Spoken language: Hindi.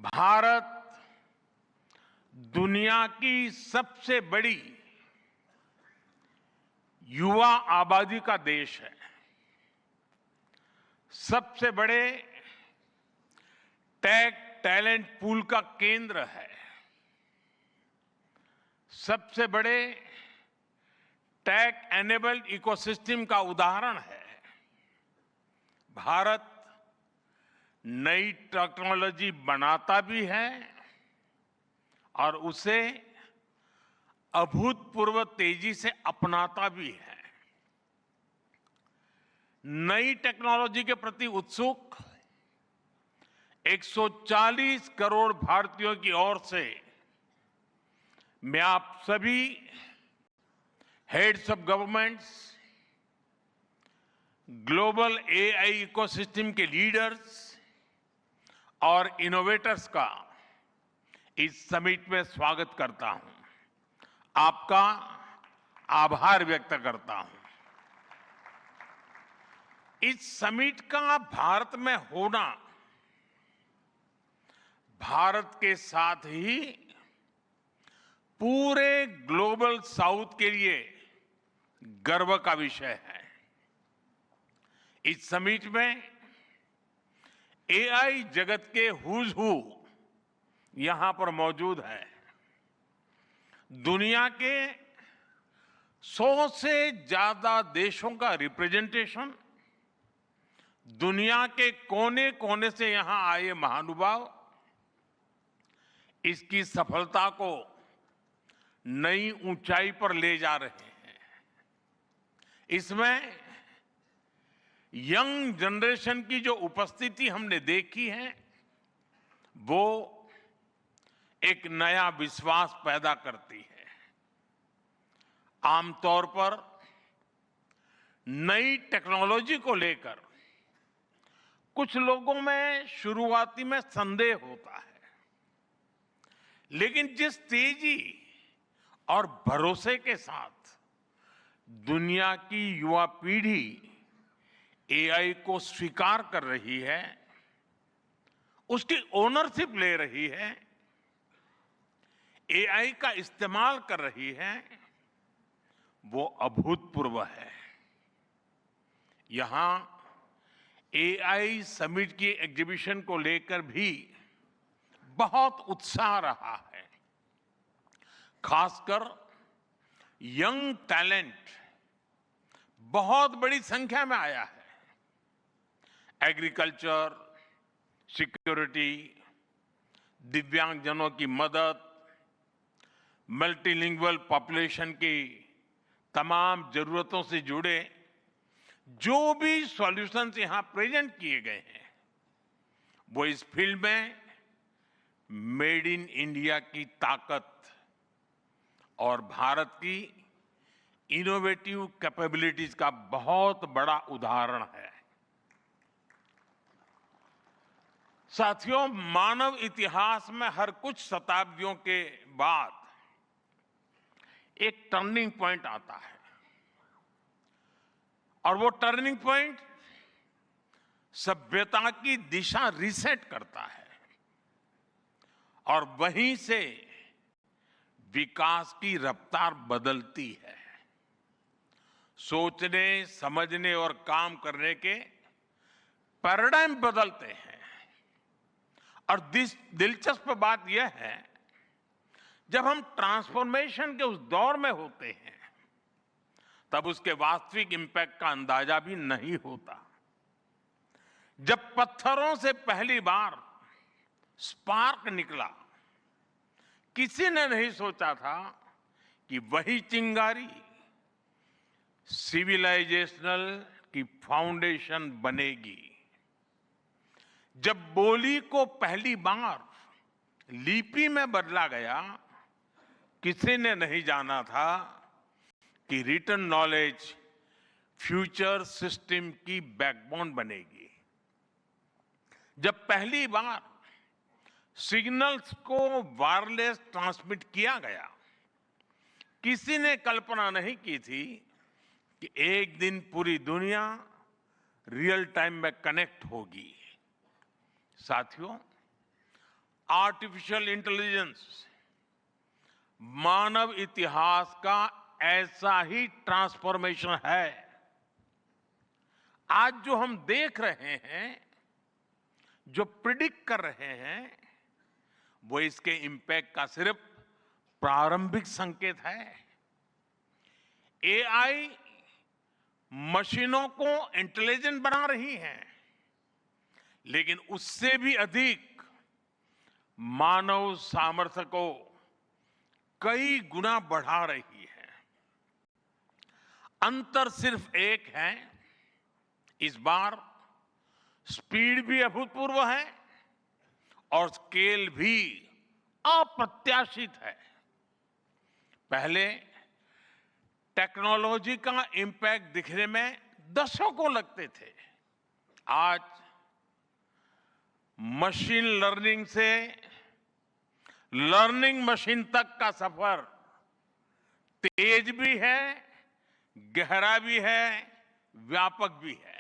भारत दुनिया की सबसे बड़ी युवा आबादी का देश है। सबसे बड़े टेक टैलेंट पूल का केंद्र है। सबसे बड़े टेक एनेबल्ड इकोसिस्टम का उदाहरण है। भारत नई टेक्नोलॉजी बनाता भी है और उसे अभूतपूर्व तेजी से अपनाता भी है। नई टेक्नोलॉजी के प्रति उत्सुक 140 करोड़ भारतीयों की ओर से मैं आप सभी heads of governments, global AI ecosystem के लीडर्स और इनोवेटर्स का इस समिट में स्वागत करता हूं। आपका आभार व्यक्त करता हूं। इस समिट का भारत में होना भारत के साथ ही पूरे ग्लोबल साउथ के लिए गर्व का विषय है। इस समिट में एआई जगत के हुज हू यहां पर मौजूद है। दुनिया के 100 से ज्यादा देशों का रिप्रेजेंटेशन, दुनिया के कोने कोने से यहां आए महानुभाव इसकी सफलता को नई ऊंचाई पर ले जा रहे हैं। इसमें यंग जनरेशन की जो उपस्थिति हमने देखी है वो एक नया विश्वास पैदा करती है। आमतौर पर नई टेक्नोलॉजी को लेकर कुछ लोगों में शुरुआती में संदेह होता है, लेकिन जिस तेजी और भरोसे के साथ दुनिया की युवा पीढ़ी एआई को स्वीकार कर रही है, उसकी ओनरशिप ले रही है, एआई का इस्तेमाल कर रही है, वो अभूतपूर्व है। यहां एआई समिट की एग्जीबिशन को लेकर भी बहुत उत्साह रहा है। खासकर यंग टैलेंट बहुत बड़ी संख्या में आया है। एग्रीकल्चर, सिक्योरिटी, दिव्यांगजनों की मदद, मल्टीलिंगुअल पॉपुलेशन की तमाम जरूरतों से जुड़े जो भी सॉल्यूशंस यहां प्रेजेंट किए गए हैं वो इस फील्ड में मेड इन इंडिया की ताकत और भारत की इनोवेटिव कैपेबिलिटीज का बहुत बड़ा उदाहरण है। साथियों, मानव इतिहास में हर कुछ शताब्दियों के बाद एक टर्निंग पॉइंट आता है और वो टर्निंग पॉइंट सभ्यता की दिशा रीसेट करता है और वहीं से विकास की रफ्तार बदलती है। सोचने, समझने और काम करने के पैराडाइम बदलते हैं और दिलचस्प बात यह है, जब हम ट्रांसफॉर्मेशन के उस दौर में होते हैं तब उसके वास्तविक इंपैक्ट का अंदाजा भी नहीं होता। जब पत्थरों से पहली बार स्पार्क निकला, किसी ने नहीं सोचा था कि वही चिंगारी सिविलाइजेशनल की फाउंडेशन बनेगी। जब बोली को पहली बार लिपि में बदला गया, किसी ने नहीं जाना था कि रिटन नॉलेज फ्यूचर सिस्टम की बैकबोन बनेगी। जब पहली बार सिग्नल्स को वायरलेस ट्रांसमिट किया गया, किसी ने कल्पना नहीं की थी कि एक दिन पूरी दुनिया रियल टाइम में कनेक्ट होगी। साथियों, आर्टिफिशियल इंटेलिजेंस मानव इतिहास का ऐसा ही ट्रांसफॉर्मेशन है। आज जो हम देख रहे हैं, जो प्रिडिक्ट कर रहे हैं, वो इसके इंपैक्ट का सिर्फ प्रारंभिक संकेत है। एआई मशीनों को इंटेलिजेंट बना रही है, लेकिन उससे भी अधिक मानव सामर्थ्य को कई गुना बढ़ा रही है। अंतर सिर्फ एक है, इस बार स्पीड भी अभूतपूर्व है और स्केल भी अप्रत्याशित है। पहले टेक्नोलॉजी का इंपैक्ट दिखने में दशकों लगते थे। आज मशीन लर्निंग से लर्निंग मशीन तक का सफर तेज भी है, गहरा भी है, व्यापक भी है।